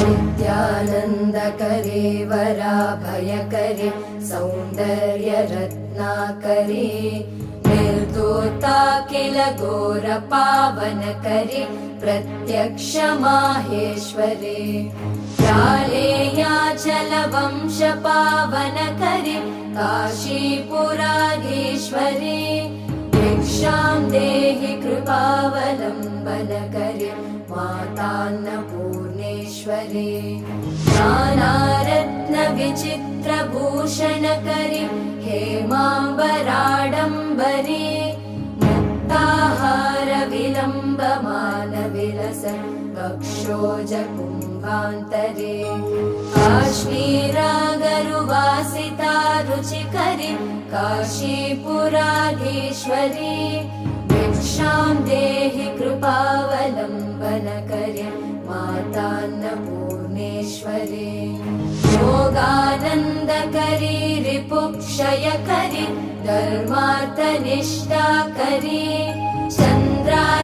नित्यानन्दकरे वराभयकरे सौन्दर्यरत्नाकरे निर्दोता किल घोरपावनकरे प्रत्यक्ष माहेश्वरे जालेयाचलवंशपावनकरे काशीपुराधीश्वरे भिक्षां देहि कृपावलम्बनकरे मातान्नपूर्णेश्वरे नानारत्नविचित्रभूषणकरे हेमाम्बराडम्बरे मुक्ताहारविलम्बमानविलस वक्षोजकुम्भान्तरे काश्मीरागरुवासिता रुचिकरे काशीपुराधीश्वरे भिक्षां देहि कृपावलम्बनकरे मातान्नपूर्णेश्वरे योगानन्दकरे रिपुक्षयकरे धर्मार्थनिष्ठाकरे